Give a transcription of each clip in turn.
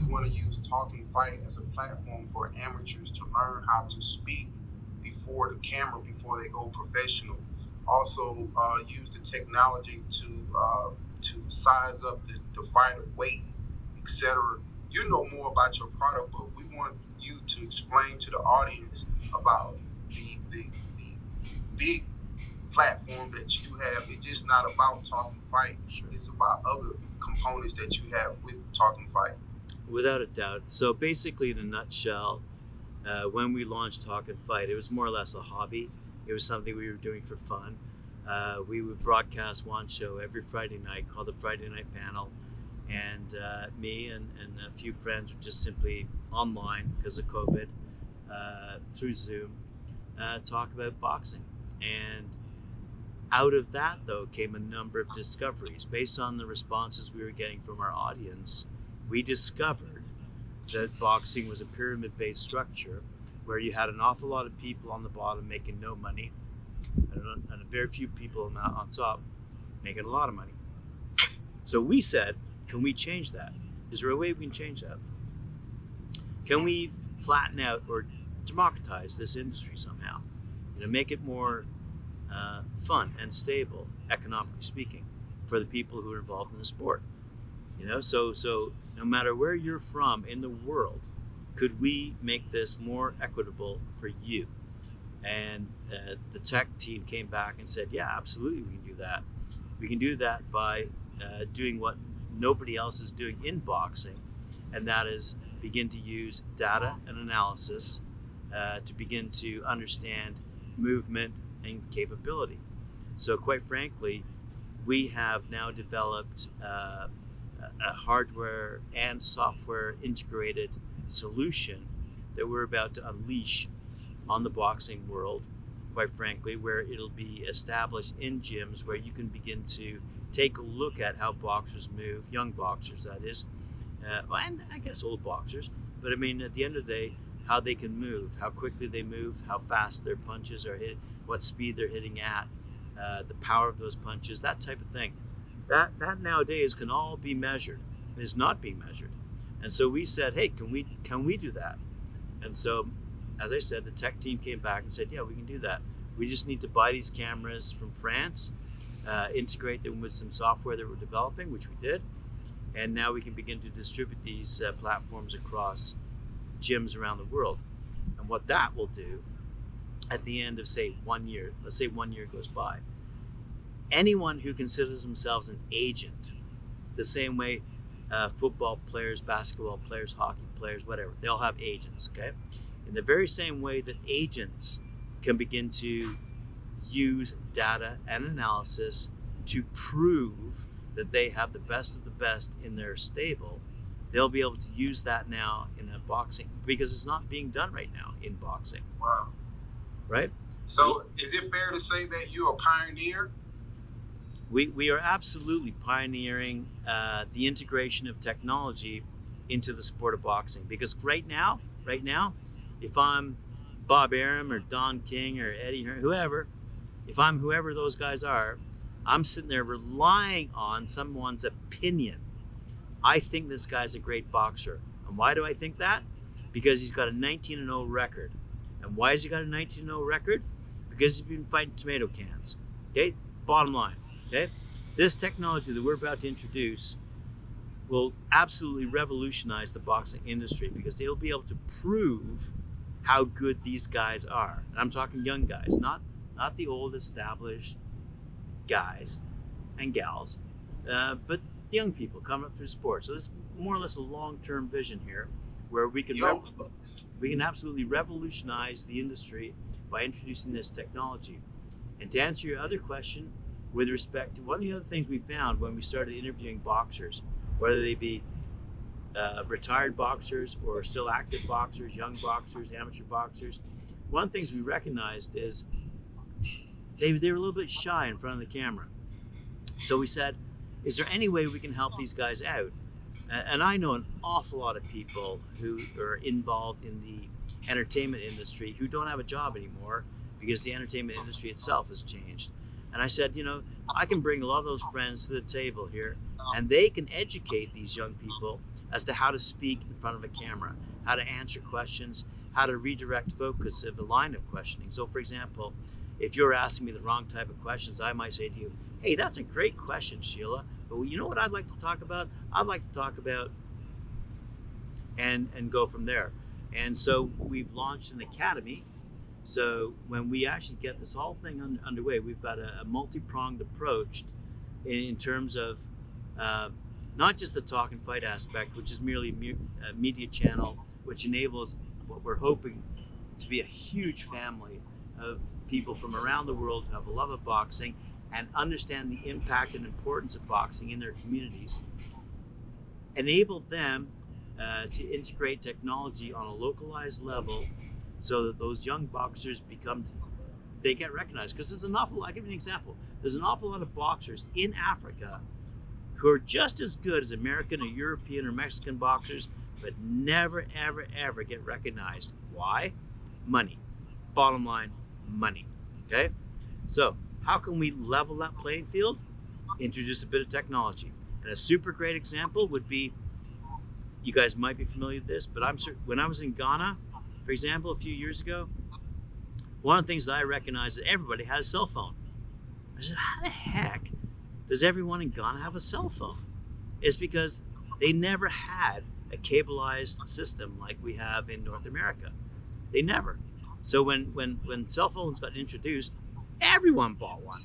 want to use Talking Fight as a platform for amateurs to learn how to speak before the camera before they go professional. Also, use the technology to size up the fighter weight, etc. You know more about your product, but we want you to explain to the audience about the big platform that you have. It's just not about Talking Fight. Sure. It's about other components that you have with Talking Fight. Without a doubt. So basically, in a nutshell, when we launched TalkinFight, it was more or less a hobby. It was something we were doing for fun. We would broadcast one show every Friday night called the Friday Night Panel, and me and a few friends were just simply online because of COVID, through Zoom, talk about boxing. And out of that, though, came a number of discoveries. Based on the responses we were getting from our audience, we discovered that boxing was a pyramid-based structure where you had an awful lot of people on the bottom making no money, and very few people on top making a lot of money. So we said, can we change that? Is there a way we can change that? Can we flatten out or democratize this industry somehow? Make it more fun and stable, economically speaking, for the people who are involved in the sport. So no matter where you're from in the world, could we make this more equitable for you? And the tech team came back and said, yeah, absolutely, we can do that. We can do that by doing what nobody else is doing in boxing, and that is begin to use data and analysis to begin to understand movement and capability. So quite frankly, we have now developed a hardware and software integrated solution that we're about to unleash on the boxing world, quite frankly, where it'll be established in gyms where you can begin to take a look at how boxers move, young boxers that is, and I guess old boxers, but I mean at the end of the day, how they can move, how quickly they move, how fast their punches are hit, what speed they're hitting at, the power of those punches, that type of thing. That nowadays can all be measured. It is not being measured. And so we said, hey, can we do that? And so, as I said, the tech team came back and said, yeah, we can do that. We just need to buy these cameras from France, integrate them with some software that we're developing, which we did, and now we can begin to distribute these platforms across gyms around the world. And what that will do at the end of, say, 1 year, let's say 1 year goes by, anyone who considers themselves an agent, the same way football players, basketball players, hockey players, whatever, they all have agents, okay? In the very same way that agents can begin to use data and analysis to prove that they have the best of the best in their stable, they'll be able to use that now in a boxing, because it's not being done right now in boxing. Wow. Right? So is it fair to say that you're a pioneer? We are absolutely pioneering the integration of technology into the sport of boxing, because right now, if I'm Bob Arum or Don King or Eddie Hearn, whoever, if I'm whoever those guys are, I'm sitting there relying on someone's opinion. I think this guy's a great boxer. And why do I think that? Because he's got a 19-0 record. And why has he got a 19-0 record? Because he's been fighting tomato cans. Okay? Bottom line. Okay? This technology that we're about to introduce will absolutely revolutionize the boxing industry, because they'll be able to prove how good these guys are. And I'm talking young guys, not the old established guys and gals, but young people coming up through sports. So there's more or less a long-term vision here, where we can absolutely revolutionize the industry by introducing this technology. And to answer your other question, with respect to one of the other things we found when we started interviewing boxers, whether they be retired boxers or still active boxers, young boxers, amateur boxers, one of the things we recognized is they were a little bit shy in front of the camera. So we said, is there any way we can help these guys out? And I know an awful lot of people who are involved in the entertainment industry who don't have a job anymore because the entertainment industry itself has changed. And I said, I can bring a lot of those friends to the table here, and they can educate these young people as to how to speak in front of a camera, how to answer questions, how to redirect focus of a line of questioning. So for example, if you're asking me the wrong type of questions, I might say to you, hey, that's a great question, Sheila, but you know what I'd like to talk about? I'd like to talk about, and go from there. And so we've launched an academy. So when we actually get this whole thing underway, we've got a multi-pronged approach in terms of not just the talk and fight aspect, which is merely a media channel, which enables what we're hoping to be a huge family of people from around the world who have a love of boxing and understand the impact and importance of boxing in their communities, enable them to integrate technology on a localized level so that those young boxers they get recognized. Because there's I'll give you an example. There's an awful lot of boxers in Africa who are just as good as American or European or Mexican boxers, but never, ever, ever get recognized. Why? Money. Bottom line, money. Okay? So, how can we level that playing field? Introduce a bit of technology. And a super great example would be, you guys might be familiar with this, but when I was in Ghana, for example, a few years ago, one of the things that I recognized that everybody had a cell phone. I said, how the heck does everyone in Ghana have a cell phone? It's because they never had a cableized system like we have in North America. They never. So when cell phones got introduced, everyone bought one.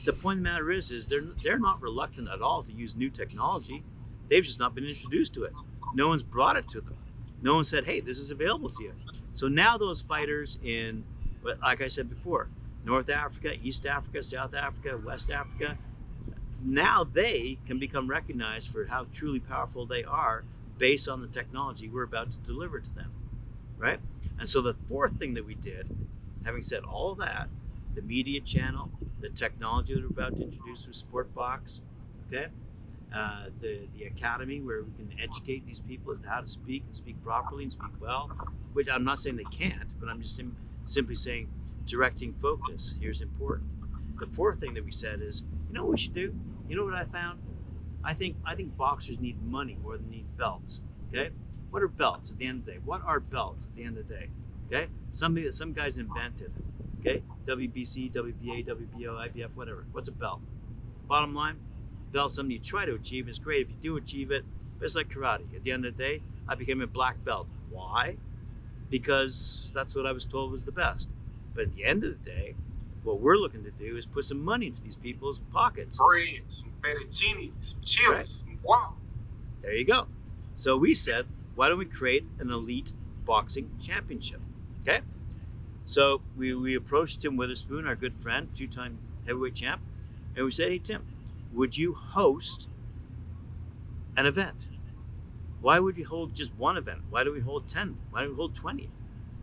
The point of the matter is they're not reluctant at all to use new technology. They've just not been introduced to it. No one's brought it to them. No one said, hey, this is available to you. So now those fighters in, like I said before, North Africa, East Africa, South Africa, West Africa, now they can become recognized for how truly powerful they are based on the technology we're about to deliver to them, right? And so the fourth thing that we did, having said all of that, the media channel, the technology that we're about to introduce with Sportbox, okay? The academy where we can educate these people as to how to speak and speak properly and speak well, which I'm not saying they can't, but I'm just simply saying directing focus here is important. The fourth thing that we said is, you know what we should do? You know what I found? I think boxers need money more than need belts. Okay? What are belts at the end of the day? What are belts at the end of the day? Okay? Something that some guys invented. Okay? WBC, WBA, WBO, IBF, whatever. What's a belt? Bottom line, belt's something you try to achieve. It's great if you do achieve it, but it's like karate. At the end of the day, I became a black belt. Why? Because that's what I was told was the best. But at the end of the day, what we're looking to do is put some money into these people's pockets. Bread, some fettuccine, some chips, right? Some guac. There you go. So we said, why don't we create an elite boxing championship? Okay? So we approached Tim Witherspoon, our good friend, two-time heavyweight champ, and we said, hey, Tim, would you host an event? Why would we hold just one event? Why do we hold 10? Why do we hold 20?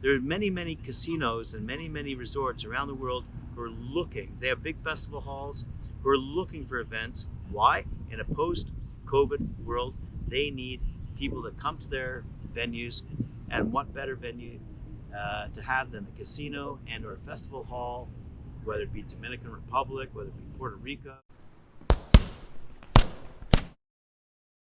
There are many, many casinos and many, many resorts around the world who are looking. They have big festival halls who are looking for events. Why? In a post-COVID world, they need people to come to their venues, and what better venue to have than a casino and or a festival hall, whether it be Dominican Republic, whether it be Puerto Rico.